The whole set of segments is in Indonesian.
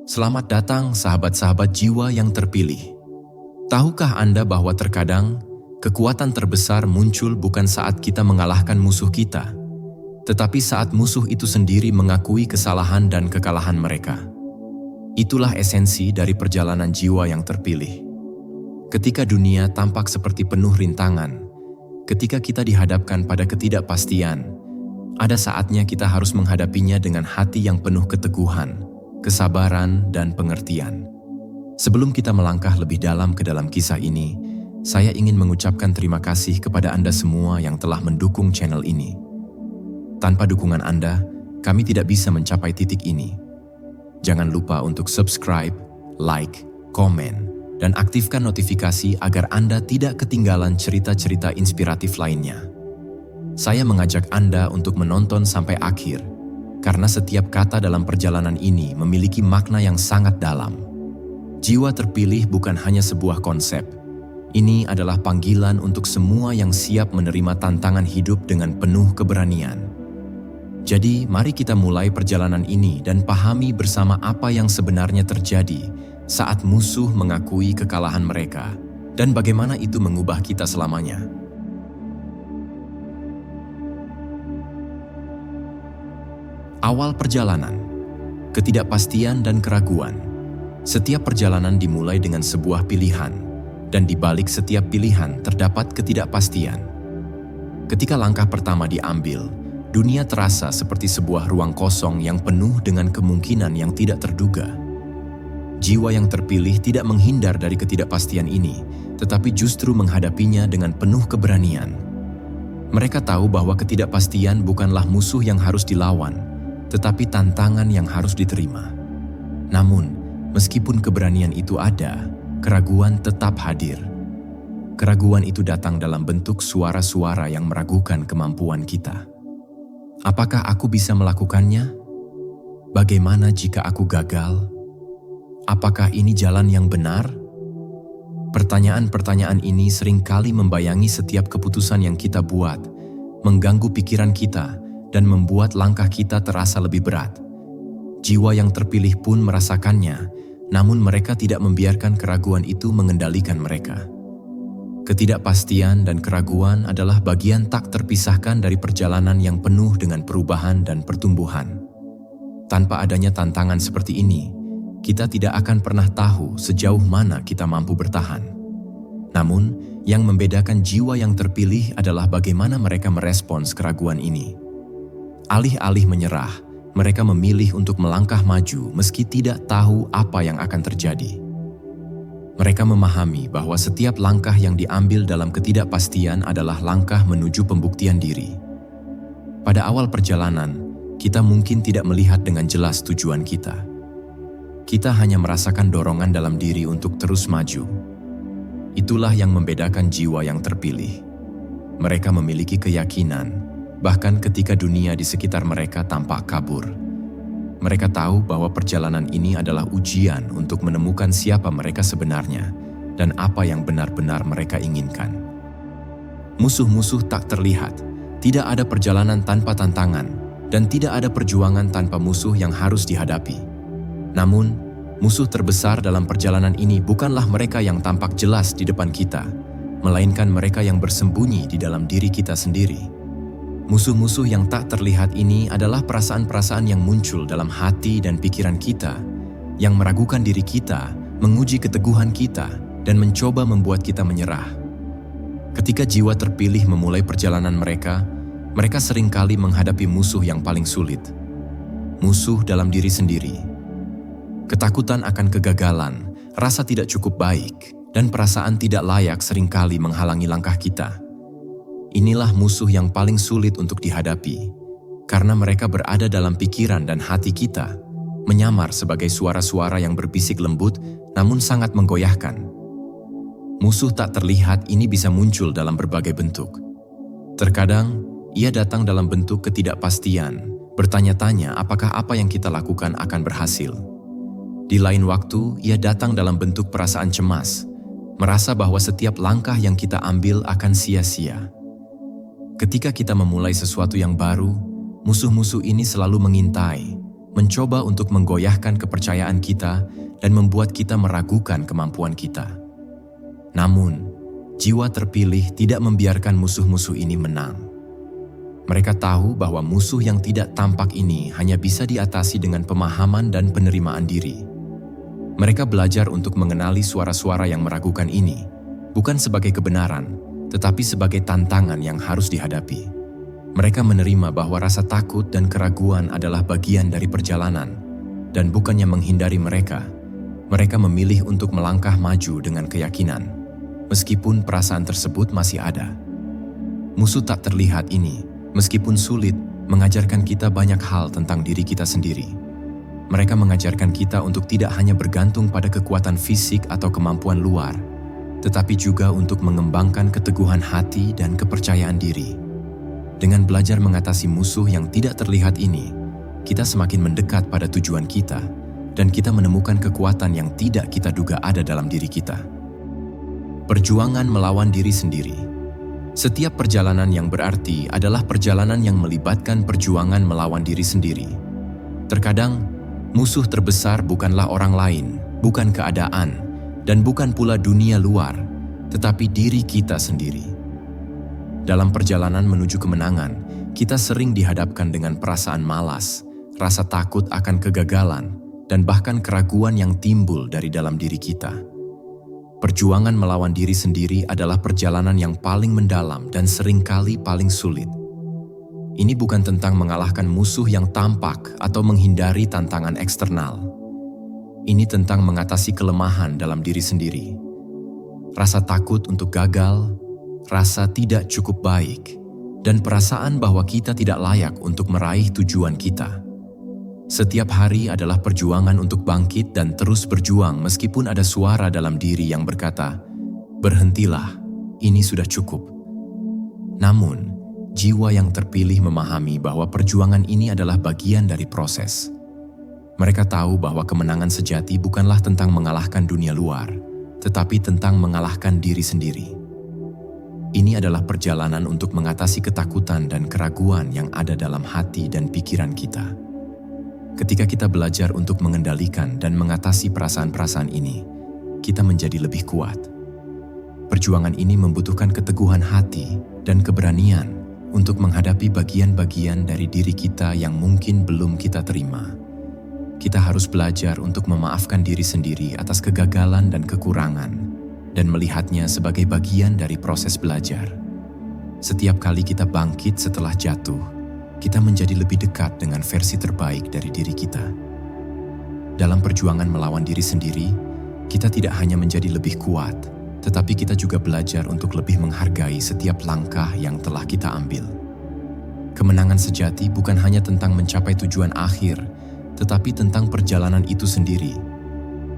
Selamat datang sahabat-sahabat jiwa yang terpilih. Tahukah Anda bahwa terkadang kekuatan terbesar muncul bukan saat kita mengalahkan musuh kita, tetapi saat musuh itu sendiri mengakui kesalahan dan kekalahan mereka. Itulah esensi dari perjalanan jiwa yang terpilih. Ketika dunia tampak seperti penuh rintangan, ketika kita dihadapkan pada ketidakpastian, ada saatnya kita harus menghadapinya dengan hati yang penuh keteguhan, kesabaran, dan pengertian. Sebelum kita melangkah lebih dalam ke dalam kisah ini, saya ingin mengucapkan terima kasih kepada Anda semua yang telah mendukung channel ini. Tanpa dukungan Anda, kami tidak bisa mencapai titik ini. Jangan lupa untuk subscribe, like, komen, dan aktifkan notifikasi agar Anda tidak ketinggalan cerita-cerita inspiratif lainnya. Saya mengajak Anda untuk menonton sampai akhir, karena setiap kata dalam perjalanan ini memiliki makna yang sangat dalam. Jiwa terpilih bukan hanya sebuah konsep. Ini adalah panggilan untuk semua yang siap menerima tantangan hidup dengan penuh keberanian. Jadi, mari kita mulai perjalanan ini dan pahami bersama apa yang sebenarnya terjadi saat musuh mengakui kekalahan mereka dan bagaimana itu mengubah kita selamanya. Awal perjalanan, ketidakpastian dan keraguan. Setiap perjalanan dimulai dengan sebuah pilihan, dan di balik setiap pilihan terdapat ketidakpastian. Ketika langkah pertama diambil, dunia terasa seperti sebuah ruang kosong yang penuh dengan kemungkinan yang tidak terduga. Jiwa yang terpilih tidak menghindar dari ketidakpastian ini, tetapi justru menghadapinya dengan penuh keberanian. Mereka tahu bahwa ketidakpastian bukanlah musuh yang harus dilawan, tetapi tantangan yang harus diterima. Namun, meskipun keberanian itu ada, keraguan tetap hadir. Keraguan itu datang dalam bentuk suara-suara yang meragukan kemampuan kita. Apakah aku bisa melakukannya? Bagaimana jika aku gagal? Apakah ini jalan yang benar? Pertanyaan-pertanyaan ini seringkali membayangi setiap keputusan yang kita buat, mengganggu pikiran kita, dan membuat langkah kita terasa lebih berat. Jiwa yang terpilih pun merasakannya, namun mereka tidak membiarkan keraguan itu mengendalikan mereka. Ketidakpastian dan keraguan adalah bagian tak terpisahkan dari perjalanan yang penuh dengan perubahan dan pertumbuhan. Tanpa adanya tantangan seperti ini, kita tidak akan pernah tahu sejauh mana kita mampu bertahan. Namun, yang membedakan jiwa yang terpilih adalah bagaimana mereka merespons keraguan ini. Alih-alih menyerah, mereka memilih untuk melangkah maju meski tidak tahu apa yang akan terjadi. Mereka memahami bahwa setiap langkah yang diambil dalam ketidakpastian adalah langkah menuju pembuktian diri. Pada awal perjalanan, kita mungkin tidak melihat dengan jelas tujuan kita. Kita hanya merasakan dorongan dalam diri untuk terus maju. Itulah yang membedakan jiwa yang terpilih. Mereka memiliki keyakinan, bahkan ketika dunia di sekitar mereka tampak kabur. Mereka tahu bahwa perjalanan ini adalah ujian untuk menemukan siapa mereka sebenarnya dan apa yang benar-benar mereka inginkan. Musuh-musuh tak terlihat, tidak ada perjalanan tanpa tantangan, dan tidak ada perjuangan tanpa musuh yang harus dihadapi. Namun, musuh terbesar dalam perjalanan ini bukanlah mereka yang tampak jelas di depan kita, melainkan mereka yang bersembunyi di dalam diri kita sendiri. Musuh-musuh yang tak terlihat ini adalah perasaan-perasaan yang muncul dalam hati dan pikiran kita, yang meragukan diri kita, menguji keteguhan kita, dan mencoba membuat kita menyerah. Ketika jiwa terpilih memulai perjalanan mereka seringkali menghadapi musuh yang paling sulit. Musuh dalam diri sendiri. Ketakutan akan kegagalan, rasa tidak cukup baik, dan perasaan tidak layak seringkali menghalangi langkah kita. Inilah musuh yang paling sulit untuk dihadapi, karena mereka berada dalam pikiran dan hati kita, menyamar sebagai suara-suara yang berbisik lembut namun sangat menggoyahkan. Musuh tak terlihat ini bisa muncul dalam berbagai bentuk. Terkadang, ia datang dalam bentuk ketidakpastian, bertanya-tanya apakah apa yang kita lakukan akan berhasil. Di lain waktu, ia datang dalam bentuk perasaan cemas, merasa bahwa setiap langkah yang kita ambil akan sia-sia. Ketika kita memulai sesuatu yang baru, musuh-musuh ini selalu mengintai, mencoba untuk menggoyahkan kepercayaan kita dan membuat kita meragukan kemampuan kita. Namun, jiwa terpilih tidak membiarkan musuh-musuh ini menang. Mereka tahu bahwa musuh yang tidak tampak ini hanya bisa diatasi dengan pemahaman dan penerimaan diri. Mereka belajar untuk mengenali suara-suara yang meragukan ini, bukan sebagai kebenaran, tetapi sebagai tantangan yang harus dihadapi. Mereka menerima bahwa rasa takut dan keraguan adalah bagian dari perjalanan, dan bukannya menghindari mereka, mereka memilih untuk melangkah maju dengan keyakinan, meskipun perasaan tersebut masih ada. Musuh tak terlihat ini, meskipun sulit, mengajarkan kita banyak hal tentang diri kita sendiri. Mereka mengajarkan kita untuk tidak hanya bergantung pada kekuatan fisik atau kemampuan luar, tetapi juga untuk mengembangkan keteguhan hati dan kepercayaan diri. Dengan belajar mengatasi musuh yang tidak terlihat ini, kita semakin mendekat pada tujuan kita, dan kita menemukan kekuatan yang tidak kita duga ada dalam diri kita. Perjuangan melawan diri sendiri. Setiap perjalanan yang berarti adalah perjalanan yang melibatkan perjuangan melawan diri sendiri. Terkadang, musuh terbesar bukanlah orang lain, bukan keadaan, dan bukan pula dunia luar, tetapi diri kita sendiri. Dalam perjalanan menuju kemenangan, kita sering dihadapkan dengan perasaan malas, rasa takut akan kegagalan, dan bahkan keraguan yang timbul dari dalam diri kita. Perjuangan melawan diri sendiri adalah perjalanan yang paling mendalam dan seringkali paling sulit. Ini bukan tentang mengalahkan musuh yang tampak atau menghindari tantangan eksternal. Ini tentang mengatasi kelemahan dalam diri sendiri. Rasa takut untuk gagal, rasa tidak cukup baik, dan perasaan bahwa kita tidak layak untuk meraih tujuan kita. Setiap hari adalah perjuangan untuk bangkit dan terus berjuang meskipun ada suara dalam diri yang berkata, "Berhentilah, ini sudah cukup." Namun, jiwa yang terpilih memahami bahwa perjuangan ini adalah bagian dari proses. Mereka tahu bahwa kemenangan sejati bukanlah tentang mengalahkan dunia luar, tetapi tentang mengalahkan diri sendiri. Ini adalah perjalanan untuk mengatasi ketakutan dan keraguan yang ada dalam hati dan pikiran kita. Ketika kita belajar untuk mengendalikan dan mengatasi perasaan-perasaan ini, kita menjadi lebih kuat. Perjuangan ini membutuhkan keteguhan hati dan keberanian untuk menghadapi bagian-bagian dari diri kita yang mungkin belum kita terima. Kita harus belajar untuk memaafkan diri sendiri atas kegagalan dan kekurangan, dan melihatnya sebagai bagian dari proses belajar. Setiap kali kita bangkit setelah jatuh, kita menjadi lebih dekat dengan versi terbaik dari diri kita. Dalam perjuangan melawan diri sendiri, kita tidak hanya menjadi lebih kuat, tetapi kita juga belajar untuk lebih menghargai setiap langkah yang telah kita ambil. Kemenangan sejati bukan hanya tentang mencapai tujuan akhir, tetapi tentang perjalanan itu sendiri,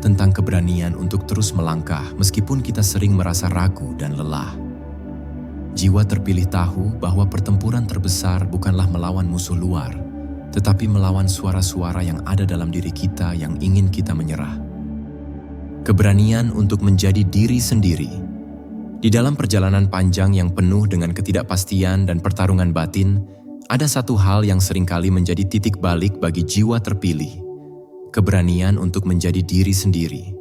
tentang keberanian untuk terus melangkah meskipun kita sering merasa ragu dan lelah. Jiwa terpilih tahu bahwa pertempuran terbesar bukanlah melawan musuh luar, tetapi melawan suara-suara yang ada dalam diri kita yang ingin kita menyerah. Keberanian untuk menjadi diri sendiri. Di dalam perjalanan panjang yang penuh dengan ketidakpastian dan pertarungan batin, ada satu hal yang seringkali menjadi titik balik bagi jiwa terpilih: keberanian untuk menjadi diri sendiri.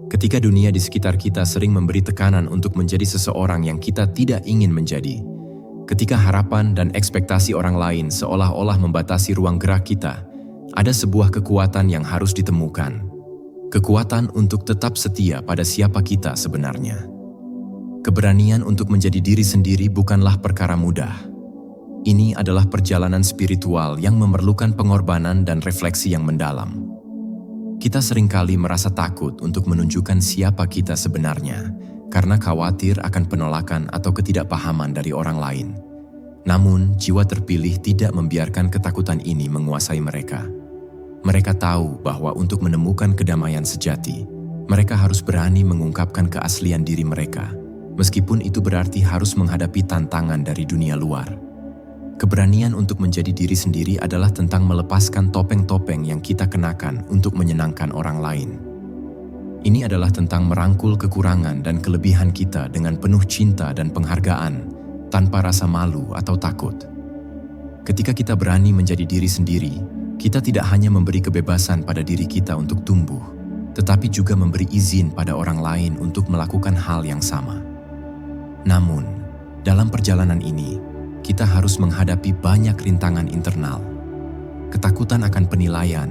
Ketika dunia di sekitar kita sering memberi tekanan untuk menjadi seseorang yang kita tidak ingin menjadi, ketika harapan dan ekspektasi orang lain seolah-olah membatasi ruang gerak kita, ada sebuah kekuatan yang harus ditemukan. Kekuatan untuk tetap setia pada siapa kita sebenarnya. Keberanian untuk menjadi diri sendiri bukanlah perkara mudah. Ini adalah perjalanan spiritual yang memerlukan pengorbanan dan refleksi yang mendalam. Kita seringkali merasa takut untuk menunjukkan siapa kita sebenarnya, karena khawatir akan penolakan atau ketidakpahaman dari orang lain. Namun, jiwa terpilih tidak membiarkan ketakutan ini menguasai mereka. Mereka tahu bahwa untuk menemukan kedamaian sejati, mereka harus berani mengungkapkan keaslian diri mereka, meskipun itu berarti harus menghadapi tantangan dari dunia luar. Keberanian untuk menjadi diri sendiri adalah tentang melepaskan topeng-topeng yang kita kenakan untuk menyenangkan orang lain. Ini adalah tentang merangkul kekurangan dan kelebihan kita dengan penuh cinta dan penghargaan, tanpa rasa malu atau takut. Ketika kita berani menjadi diri sendiri, Kita tidak hanya memberi kebebasan pada diri kita untuk tumbuh, tetapi juga memberi izin pada orang lain untuk melakukan hal yang sama. Namun, dalam perjalanan ini, kita harus menghadapi banyak rintangan internal. Ketakutan akan penilaian,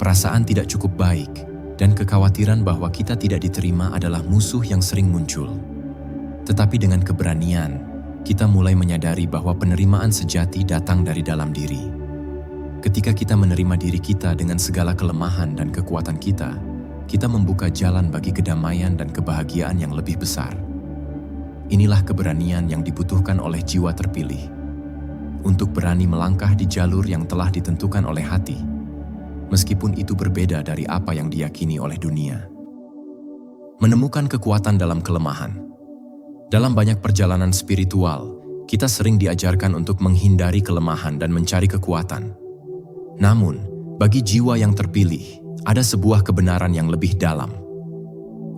perasaan tidak cukup baik, dan kekhawatiran bahwa kita tidak diterima adalah musuh yang sering muncul. Tetapi dengan keberanian, kita mulai menyadari bahwa penerimaan sejati datang dari dalam diri. Ketika kita menerima diri kita dengan segala kelemahan dan kekuatan kita, kita membuka jalan bagi kedamaian dan kebahagiaan yang lebih besar. Inilah keberanian yang dibutuhkan oleh jiwa terpilih, untuk berani melangkah di jalur yang telah ditentukan oleh hati, meskipun itu berbeda dari apa yang diyakini oleh dunia. Menemukan kekuatan dalam kelemahan. Dalam banyak perjalanan spiritual, kita sering diajarkan untuk menghindari kelemahan dan mencari kekuatan. Namun, bagi jiwa yang terpilih, ada sebuah kebenaran yang lebih dalam.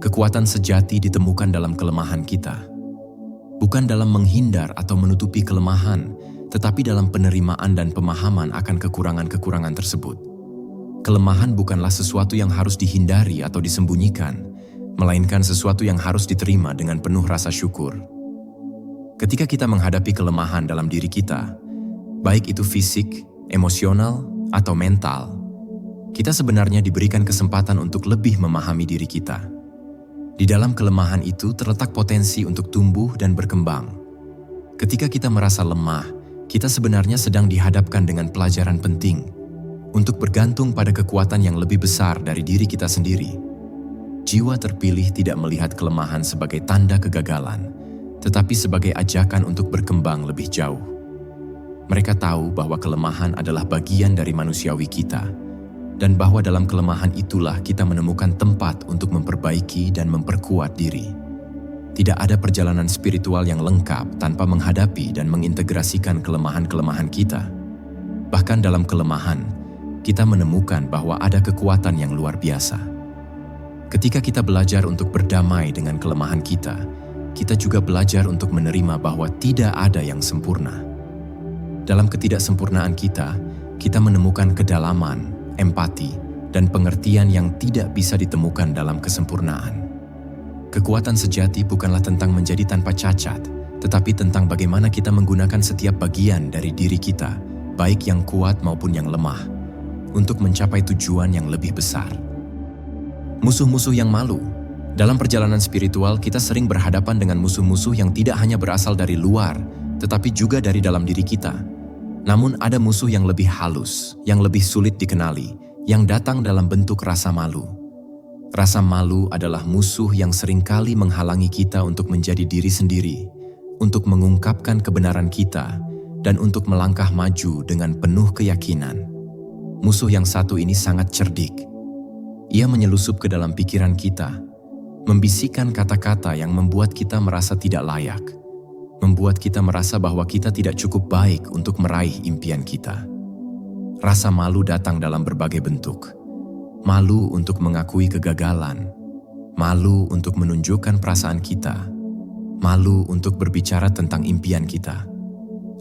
Kekuatan sejati ditemukan dalam kelemahan kita. Bukan dalam menghindar atau menutupi kelemahan, tetapi dalam penerimaan dan pemahaman akan kekurangan-kekurangan tersebut. Kelemahan bukanlah sesuatu yang harus dihindari atau disembunyikan, melainkan sesuatu yang harus diterima dengan penuh rasa syukur. Ketika kita menghadapi kelemahan dalam diri kita, baik itu fisik, emosional, atau mental, kita sebenarnya diberikan kesempatan untuk lebih memahami diri kita. Di dalam kelemahan itu terletak potensi untuk tumbuh dan berkembang. Ketika kita merasa lemah, kita sebenarnya sedang dihadapkan dengan pelajaran penting untuk bergantung pada kekuatan yang lebih besar dari diri kita sendiri. Jiwa terpilih tidak melihat kelemahan sebagai tanda kegagalan, tetapi sebagai ajakan untuk berkembang lebih jauh. Mereka tahu bahwa kelemahan adalah bagian dari manusiawi kita, dan bahwa dalam kelemahan itulah kita menemukan tempat untuk memperbaiki dan memperkuat diri. Tidak ada perjalanan spiritual yang lengkap tanpa menghadapi dan mengintegrasikan kelemahan-kelemahan kita. Bahkan dalam kelemahan, kita menemukan bahwa ada kekuatan yang luar biasa. Ketika kita belajar untuk berdamai dengan kelemahan kita juga belajar untuk menerima bahwa tidak ada yang sempurna. Dalam ketidaksempurnaan kita menemukan kedalaman, empati, dan pengertian yang tidak bisa ditemukan dalam kesempurnaan. Kekuatan sejati bukanlah tentang menjadi tanpa cacat, tetapi tentang bagaimana kita menggunakan setiap bagian dari diri kita, baik yang kuat maupun yang lemah, untuk mencapai tujuan yang lebih besar. Musuh-musuh yang malu. Dalam perjalanan spiritual, kita sering berhadapan dengan musuh-musuh yang tidak hanya berasal dari luar, tetapi juga dari dalam diri kita. Namun ada musuh yang lebih halus, yang lebih sulit dikenali, yang datang dalam bentuk rasa malu. Rasa malu adalah musuh yang seringkali menghalangi kita untuk menjadi diri sendiri, untuk mengungkapkan kebenaran kita, dan untuk melangkah maju dengan penuh keyakinan. Musuh yang satu ini sangat cerdik. Ia menyelusup ke dalam pikiran kita, membisikkan kata-kata yang membuat kita merasa tidak layak, membuat kita merasa bahwa kita tidak cukup baik untuk meraih impian kita. Rasa malu datang dalam berbagai bentuk. Malu untuk mengakui kegagalan, malu untuk menunjukkan perasaan kita, malu untuk berbicara tentang impian kita.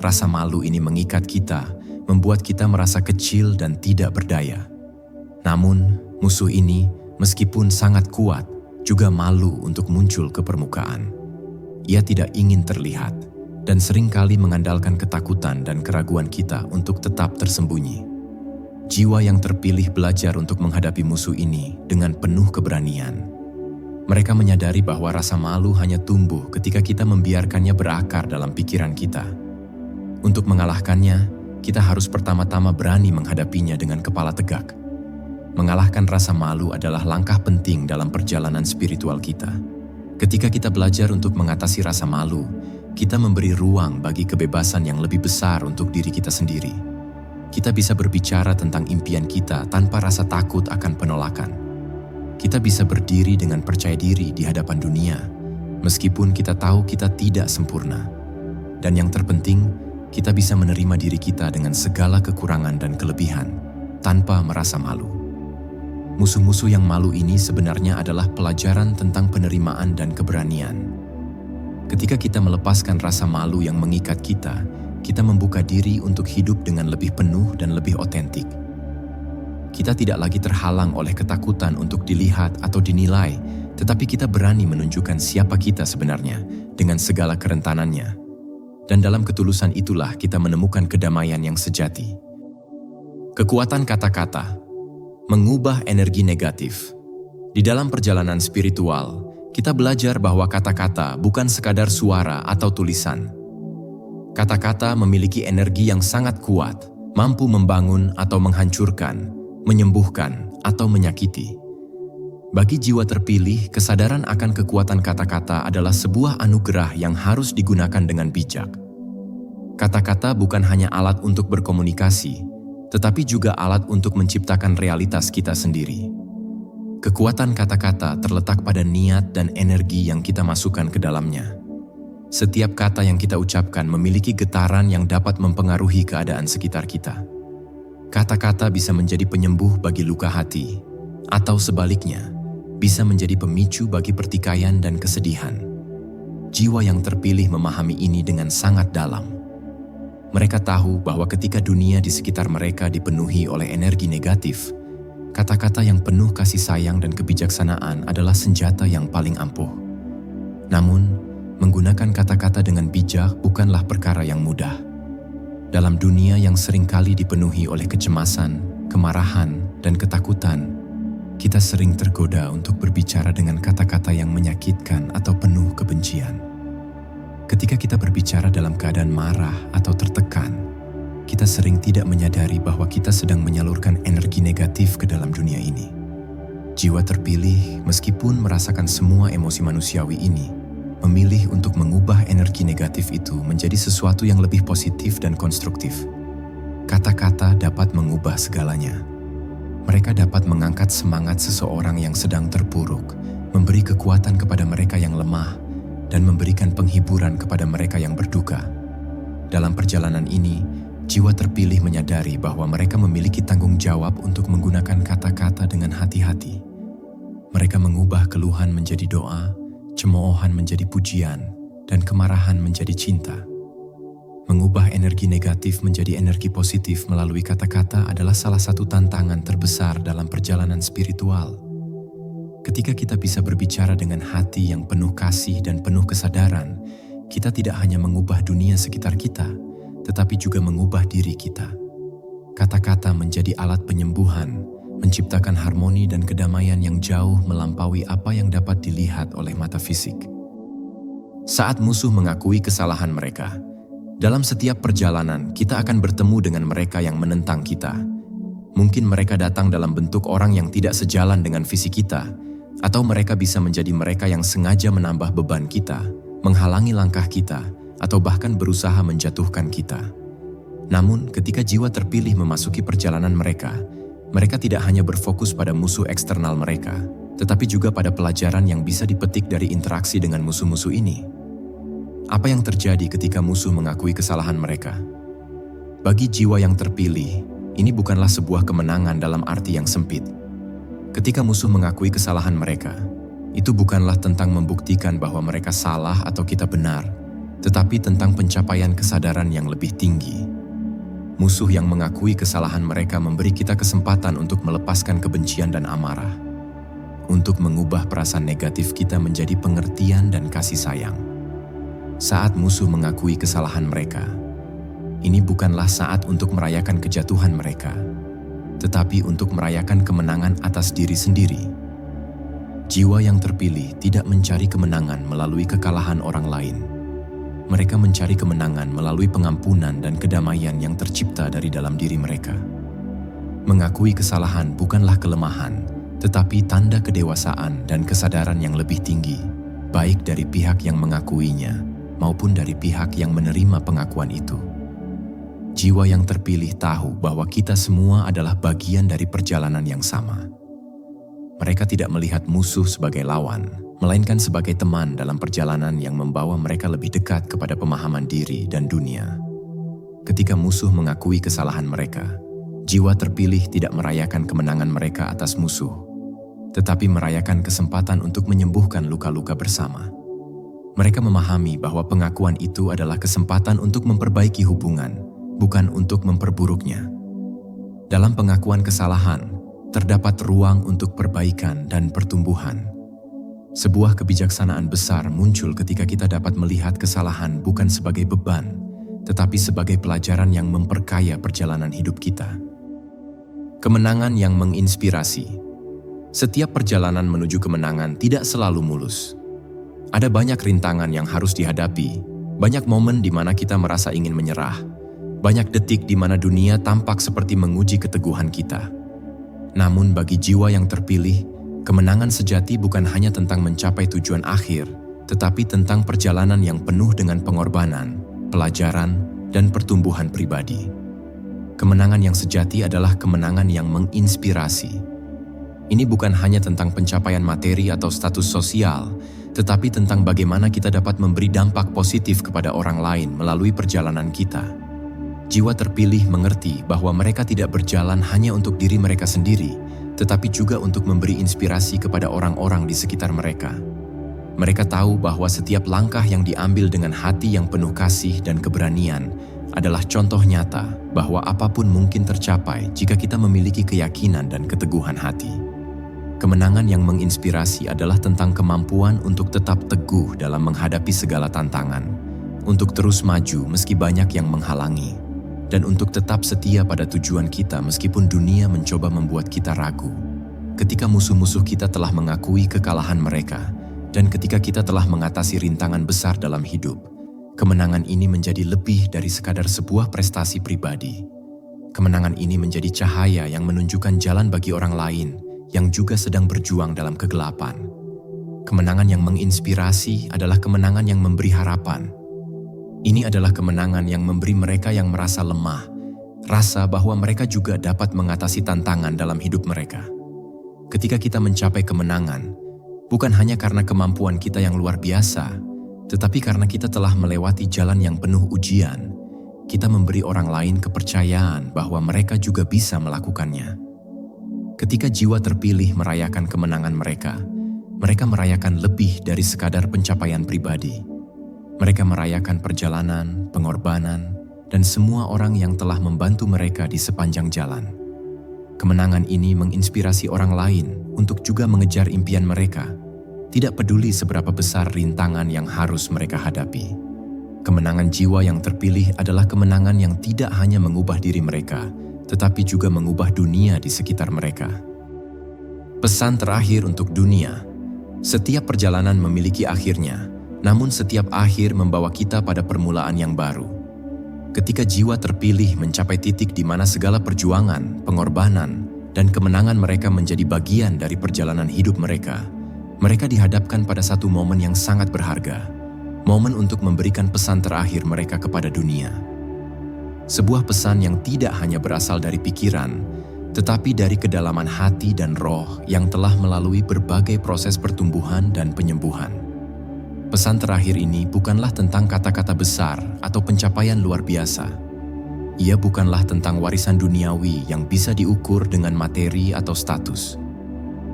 Rasa malu ini mengikat kita, membuat kita merasa kecil dan tidak berdaya. Namun, musuh ini, meskipun sangat kuat, juga malu untuk muncul ke permukaan. Ia tidak ingin terlihat, dan seringkali mengandalkan ketakutan dan keraguan kita untuk tetap tersembunyi. Jiwa yang terpilih belajar untuk menghadapi musuh ini dengan penuh keberanian. Mereka menyadari bahwa rasa malu hanya tumbuh ketika kita membiarkannya berakar dalam pikiran kita. Untuk mengalahkannya, kita harus pertama-tama berani menghadapinya dengan kepala tegak. Mengalahkan rasa malu adalah langkah penting dalam perjalanan spiritual kita. Ketika kita belajar untuk mengatasi rasa malu, kita memberi ruang bagi kebebasan yang lebih besar untuk diri kita sendiri. Kita bisa berbicara tentang impian kita tanpa rasa takut akan penolakan. Kita bisa berdiri dengan percaya diri di hadapan dunia, meskipun kita tahu kita tidak sempurna. Dan yang terpenting, kita bisa menerima diri kita dengan segala kekurangan dan kelebihan, tanpa merasa malu. Musuh-musuh yang malu ini sebenarnya adalah pelajaran tentang penerimaan dan keberanian. Ketika kita melepaskan rasa malu yang mengikat kita membuka diri untuk hidup dengan lebih penuh dan lebih otentik. kita tidak lagi terhalang oleh ketakutan untuk dilihat atau dinilai, tetapi kita berani menunjukkan siapa kita sebenarnya dengan segala kerentanannya. Dan dalam ketulusan itulah kita menemukan kedamaian yang sejati. Kekuatan kata-kata mengubah energi negatif. Di dalam perjalanan spiritual, kita belajar bahwa kata-kata bukan sekadar suara atau tulisan. Kata-kata memiliki energi yang sangat kuat, mampu membangun atau menghancurkan, menyembuhkan atau menyakiti. Bagi jiwa terpilih, kesadaran akan kekuatan kata-kata adalah sebuah anugerah yang harus digunakan dengan bijak. Kata-kata bukan hanya alat untuk berkomunikasi, tetapi juga alat untuk menciptakan realitas kita sendiri. Kekuatan kata-kata terletak pada niat dan energi yang kita masukkan ke dalamnya. Setiap kata yang kita ucapkan memiliki getaran yang dapat mempengaruhi keadaan sekitar kita. Kata-kata bisa menjadi penyembuh bagi luka hati, atau sebaliknya, bisa menjadi pemicu bagi pertikaian dan kesedihan. Jiwa yang terpilih memahami ini dengan sangat dalam. Mereka tahu bahwa ketika dunia di sekitar mereka dipenuhi oleh energi negatif, kata-kata yang penuh kasih sayang dan kebijaksanaan adalah senjata yang paling ampuh. Namun, menggunakan kata-kata dengan bijak bukanlah perkara yang mudah. Dalam dunia yang seringkali dipenuhi oleh kecemasan, kemarahan, dan ketakutan, kita sering tergoda untuk berbicara dengan kata-kata yang menyakitkan atau penuh kebencian. Ketika kita berbicara dalam keadaan marah atau tertekan, kita sering tidak menyadari bahwa kita sedang menyalurkan energi negatif ke dalam dunia ini. Jiwa terpilih, meskipun merasakan semua emosi manusiawi ini, memilih untuk mengubah energi negatif itu menjadi sesuatu yang lebih positif dan konstruktif. Kata-kata dapat mengubah segalanya. Mereka dapat mengangkat semangat seseorang yang sedang terpuruk, memberi kekuatan kepada mereka yang lemah, dan memberikan penghiburan kepada mereka yang berduka. Dalam perjalanan ini, jiwa terpilih menyadari bahwa mereka memiliki tanggung jawab untuk menggunakan kata-kata dengan hati-hati. Mereka mengubah keluhan menjadi doa, cemoohan menjadi pujian, dan kemarahan menjadi cinta. Mengubah energi negatif menjadi energi positif melalui kata-kata adalah salah satu tantangan terbesar dalam perjalanan spiritual. Ketika kita bisa berbicara dengan hati yang penuh kasih dan penuh kesadaran, kita tidak hanya mengubah dunia sekitar kita, tetapi juga mengubah diri kita. Kata-kata menjadi alat penyembuhan, menciptakan harmoni dan kedamaian yang jauh melampaui apa yang dapat dilihat oleh mata fisik. Saat musuh mengakui kesalahan mereka, dalam setiap perjalanan kita akan bertemu dengan mereka yang menentang kita. Mungkin mereka datang dalam bentuk orang yang tidak sejalan dengan visi kita, atau mereka bisa menjadi mereka yang sengaja menambah beban kita, menghalangi langkah kita, atau bahkan berusaha menjatuhkan kita. Namun, ketika jiwa terpilih memasuki perjalanan mereka tidak hanya berfokus pada musuh eksternal mereka, tetapi juga pada pelajaran yang bisa dipetik dari interaksi dengan musuh-musuh ini. Apa yang terjadi ketika musuh mengakui kesalahan mereka? Bagi jiwa yang terpilih, ini bukanlah sebuah kemenangan dalam arti yang sempit. Ketika musuh mengakui kesalahan mereka, itu bukanlah tentang membuktikan bahwa mereka salah atau kita benar, tetapi tentang pencapaian kesadaran yang lebih tinggi. Musuh yang mengakui kesalahan mereka memberi kita kesempatan untuk melepaskan kebencian dan amarah, untuk mengubah perasaan negatif kita menjadi pengertian dan kasih sayang. Saat musuh mengakui kesalahan mereka, ini bukanlah saat untuk merayakan kejatuhan mereka, tetapi untuk merayakan kemenangan atas diri sendiri. Jiwa yang terpilih tidak mencari kemenangan melalui kekalahan orang lain. Mereka mencari kemenangan melalui pengampunan dan kedamaian yang tercipta dari dalam diri mereka. Mengakui kesalahan bukanlah kelemahan, tetapi tanda kedewasaan dan kesadaran yang lebih tinggi, baik dari pihak yang mengakuinya maupun dari pihak yang menerima pengakuan itu. Jiwa yang terpilih tahu bahwa kita semua adalah bagian dari perjalanan yang sama. Mereka tidak melihat musuh sebagai lawan, melainkan sebagai teman dalam perjalanan yang membawa mereka lebih dekat kepada pemahaman diri dan dunia. Ketika musuh mengakui kesalahan mereka, jiwa terpilih tidak merayakan kemenangan mereka atas musuh, tetapi merayakan kesempatan untuk menyembuhkan luka-luka bersama. Mereka memahami bahwa pengakuan itu adalah kesempatan untuk memperbaiki hubungan, bukan untuk memperburuknya. Dalam pengakuan kesalahan, terdapat ruang untuk perbaikan dan pertumbuhan. Sebuah kebijaksanaan besar muncul ketika kita dapat melihat kesalahan bukan sebagai beban, tetapi sebagai pelajaran yang memperkaya perjalanan hidup kita. Kemenangan yang menginspirasi. Setiap perjalanan menuju kemenangan tidak selalu mulus. Ada banyak rintangan yang harus dihadapi, banyak momen di mana kita merasa ingin menyerah, banyak detik di mana dunia tampak seperti menguji keteguhan kita. Namun bagi jiwa yang terpilih, kemenangan sejati bukan hanya tentang mencapai tujuan akhir, tetapi tentang perjalanan yang penuh dengan pengorbanan, pelajaran, dan pertumbuhan pribadi. Kemenangan yang sejati adalah kemenangan yang menginspirasi. Ini bukan hanya tentang pencapaian materi atau status sosial, tetapi tentang bagaimana kita dapat memberi dampak positif kepada orang lain melalui perjalanan kita. Jiwa terpilih mengerti bahwa mereka tidak berjalan hanya untuk diri mereka sendiri, tetapi juga untuk memberi inspirasi kepada orang-orang di sekitar mereka. Mereka tahu bahwa setiap langkah yang diambil dengan hati yang penuh kasih dan keberanian adalah contoh nyata bahwa apapun mungkin tercapai jika kita memiliki keyakinan dan keteguhan hati. Kemenangan yang menginspirasi adalah tentang kemampuan untuk tetap teguh dalam menghadapi segala tantangan, untuk terus maju meski banyak yang menghalangi, dan untuk tetap setia pada tujuan kita meskipun dunia mencoba membuat kita ragu. Ketika musuh-musuh kita telah mengakui kekalahan mereka, dan ketika kita telah mengatasi rintangan besar dalam hidup, kemenangan ini menjadi lebih dari sekadar sebuah prestasi pribadi. Kemenangan ini menjadi cahaya yang menunjukkan jalan bagi orang lain yang juga sedang berjuang dalam kegelapan. Kemenangan yang menginspirasi adalah kemenangan yang memberi harapan. Ini adalah kemenangan yang memberi mereka yang merasa lemah, rasa bahwa mereka juga dapat mengatasi tantangan dalam hidup mereka. Ketika kita mencapai kemenangan, bukan hanya karena kemampuan kita yang luar biasa, tetapi karena kita telah melewati jalan yang penuh ujian, kita memberi orang lain kepercayaan bahwa mereka juga bisa melakukannya. Ketika jiwa terpilih merayakan kemenangan mereka merayakan lebih dari sekadar pencapaian pribadi. Mereka merayakan perjalanan, pengorbanan, dan semua orang yang telah membantu mereka di sepanjang jalan. Kemenangan ini menginspirasi orang lain untuk juga mengejar impian mereka, tidak peduli seberapa besar rintangan yang harus mereka hadapi. Kemenangan jiwa yang terpilih adalah kemenangan yang tidak hanya mengubah diri mereka, tetapi juga mengubah dunia di sekitar mereka. Pesan terakhir untuk dunia: setiap perjalanan memiliki akhirnya, namun setiap akhir membawa kita pada permulaan yang baru. Ketika jiwa terpilih mencapai titik di mana segala perjuangan, pengorbanan, dan kemenangan mereka menjadi bagian dari perjalanan hidup mereka dihadapkan pada satu momen yang sangat berharga, momen untuk memberikan pesan terakhir mereka kepada dunia. Sebuah pesan yang tidak hanya berasal dari pikiran, tetapi dari kedalaman hati dan roh yang telah melalui berbagai proses pertumbuhan dan penyembuhan. Pesan terakhir ini bukanlah tentang kata-kata besar atau pencapaian luar biasa. Ia bukanlah tentang warisan duniawi yang bisa diukur dengan materi atau status.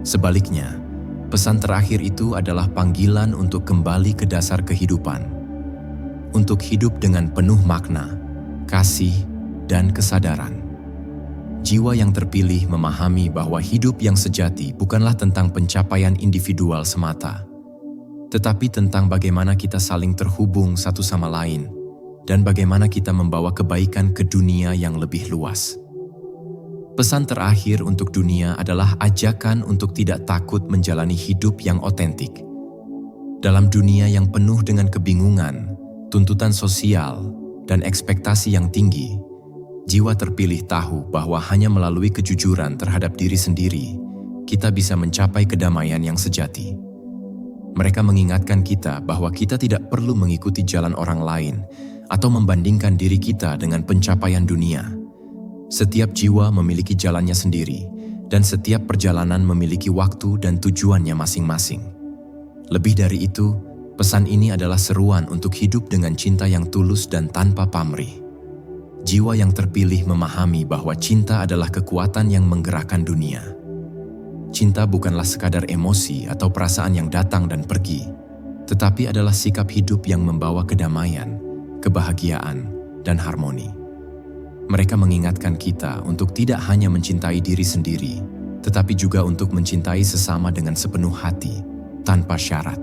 Sebaliknya, pesan terakhir itu adalah panggilan untuk kembali ke dasar kehidupan. Untuk hidup dengan penuh makna, kasih, dan kesadaran. Jiwa yang terpilih memahami bahwa hidup yang sejati bukanlah tentang pencapaian individual semata, tetapi tentang bagaimana kita saling terhubung satu sama lain dan bagaimana kita membawa kebaikan ke dunia yang lebih luas. Pesan terakhir untuk dunia adalah ajakan untuk tidak takut menjalani hidup yang otentik. Dalam dunia yang penuh dengan kebingungan, tuntutan sosial, dan ekspektasi yang tinggi, jiwa terpilih tahu bahwa hanya melalui kejujuran terhadap diri sendiri, kita bisa mencapai kedamaian yang sejati. Mereka mengingatkan kita bahwa kita tidak perlu mengikuti jalan orang lain atau membandingkan diri kita dengan pencapaian dunia. Setiap jiwa memiliki jalannya sendiri, dan setiap perjalanan memiliki waktu dan tujuannya masing-masing. Lebih dari itu, pesan ini adalah seruan untuk hidup dengan cinta yang tulus dan tanpa pamrih. Jiwa yang terpilih memahami bahwa cinta adalah kekuatan yang menggerakkan dunia. Cinta bukanlah sekadar emosi atau perasaan yang datang dan pergi, tetapi adalah sikap hidup yang membawa kedamaian, kebahagiaan, dan harmoni. Mereka mengingatkan kita untuk tidak hanya mencintai diri sendiri, tetapi juga untuk mencintai sesama dengan sepenuh hati, tanpa syarat.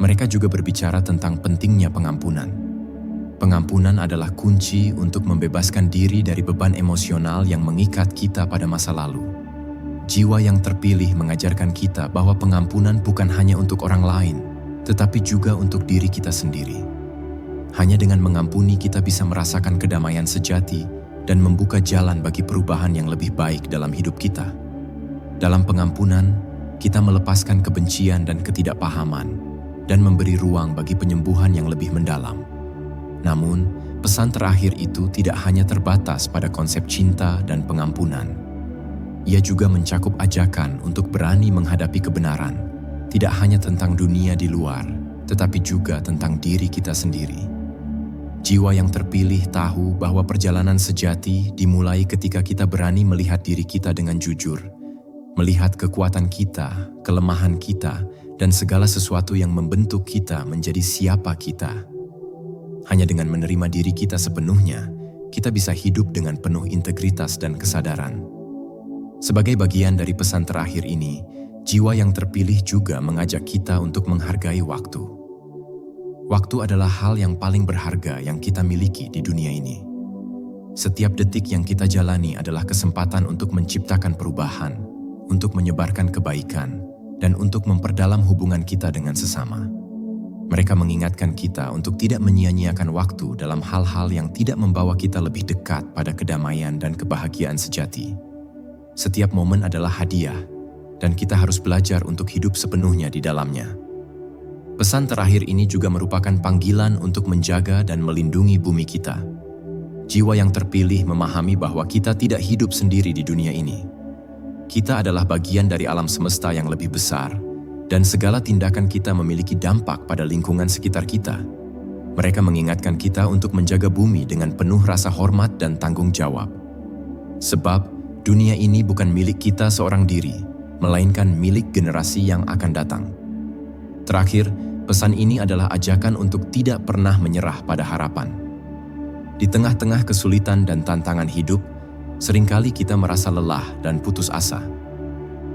Mereka juga berbicara tentang pentingnya pengampunan. Pengampunan adalah kunci untuk membebaskan diri dari beban emosional yang mengikat kita pada masa lalu. Jiwa yang terpilih mengajarkan kita bahwa pengampunan bukan hanya untuk orang lain, tetapi juga untuk diri kita sendiri. Hanya dengan mengampuni kita bisa merasakan kedamaian sejati dan membuka jalan bagi perubahan yang lebih baik dalam hidup kita. Dalam pengampunan, kita melepaskan kebencian dan ketidakpahaman dan memberi ruang bagi penyembuhan yang lebih mendalam. Namun, pesan terakhir itu tidak hanya terbatas pada konsep cinta dan pengampunan. Ia juga mencakup ajakan untuk berani menghadapi kebenaran, tidak hanya tentang dunia di luar, tetapi juga tentang diri kita sendiri. Jiwa yang terpilih tahu bahwa perjalanan sejati dimulai ketika kita berani melihat diri kita dengan jujur, melihat kekuatan kita, kelemahan kita, dan segala sesuatu yang membentuk kita menjadi siapa kita. Hanya dengan menerima diri kita sepenuhnya, kita bisa hidup dengan penuh integritas dan kesadaran. Sebagai bagian dari pesan terakhir ini, jiwa yang terpilih juga mengajak kita untuk menghargai waktu. Waktu adalah hal yang paling berharga yang kita miliki di dunia ini. Setiap detik yang kita jalani adalah kesempatan untuk menciptakan perubahan, untuk menyebarkan kebaikan, dan untuk memperdalam hubungan kita dengan sesama. Mereka mengingatkan kita untuk tidak menyia-nyiakan waktu dalam hal-hal yang tidak membawa kita lebih dekat pada kedamaian dan kebahagiaan sejati. Setiap momen adalah hadiah, dan kita harus belajar untuk hidup sepenuhnya di dalamnya. Pesan terakhir ini juga merupakan panggilan untuk menjaga dan melindungi bumi kita. Jiwa yang terpilih memahami bahwa kita tidak hidup sendiri di dunia ini. Kita adalah bagian dari alam semesta yang lebih besar, dan segala tindakan kita memiliki dampak pada lingkungan sekitar kita. Mereka mengingatkan kita untuk menjaga bumi dengan penuh rasa hormat dan tanggung jawab. Sebab, dunia ini bukan milik kita seorang diri, melainkan milik generasi yang akan datang. Terakhir, pesan ini adalah ajakan untuk tidak pernah menyerah pada harapan. Di tengah-tengah kesulitan dan tantangan hidup, seringkali kita merasa lelah dan putus asa.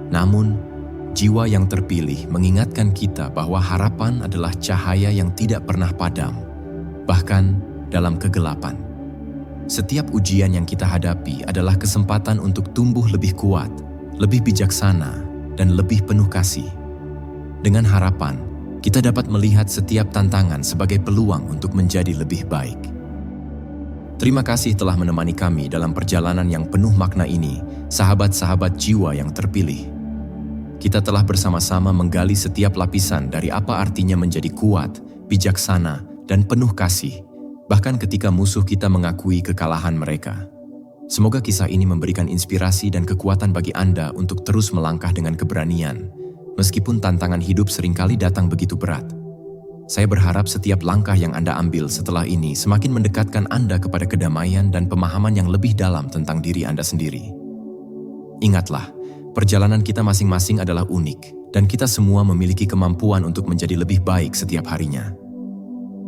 Namun, jiwa yang terpilih mengingatkan kita bahwa harapan adalah cahaya yang tidak pernah padam, bahkan dalam kegelapan. Setiap ujian yang kita hadapi adalah kesempatan untuk tumbuh lebih kuat, lebih bijaksana, dan lebih penuh kasih. Dengan harapan, kita dapat melihat setiap tantangan sebagai peluang untuk menjadi lebih baik. Terima kasih telah menemani kami dalam perjalanan yang penuh makna ini, sahabat-sahabat jiwa yang terpilih. Kita telah bersama-sama menggali setiap lapisan dari apa artinya menjadi kuat, bijaksana, dan penuh kasih, bahkan ketika musuh kita mengakui kekalahan mereka. Semoga kisah ini memberikan inspirasi dan kekuatan bagi Anda untuk terus melangkah dengan keberanian, meskipun tantangan hidup seringkali datang begitu berat. Saya berharap setiap langkah yang Anda ambil setelah ini semakin mendekatkan Anda kepada kedamaian dan pemahaman yang lebih dalam tentang diri Anda sendiri. Ingatlah, perjalanan kita masing-masing adalah unik, dan kita semua memiliki kemampuan untuk menjadi lebih baik setiap harinya.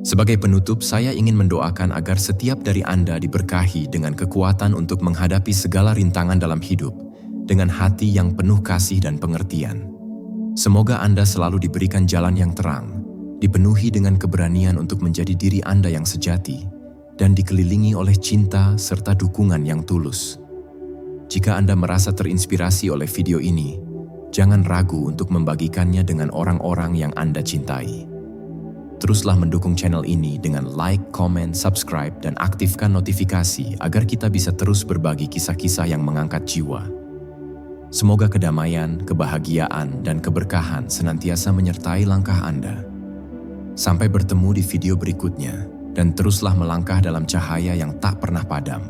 Sebagai penutup, saya ingin mendoakan agar setiap dari Anda diberkahi dengan kekuatan untuk menghadapi segala rintangan dalam hidup, dengan hati yang penuh kasih dan pengertian. Semoga Anda selalu diberikan jalan yang terang, dipenuhi dengan keberanian untuk menjadi diri Anda yang sejati, dan dikelilingi oleh cinta serta dukungan yang tulus. Jika Anda merasa terinspirasi oleh video ini, jangan ragu untuk membagikannya dengan orang-orang yang Anda cintai. Teruslah mendukung channel ini dengan like, comment, subscribe, dan aktifkan notifikasi agar kita bisa terus berbagi kisah-kisah yang mengangkat jiwa. Semoga kedamaian, kebahagiaan, dan keberkahan senantiasa menyertai langkah Anda. Sampai bertemu di video berikutnya, dan teruslah melangkah dalam cahaya yang tak pernah padam.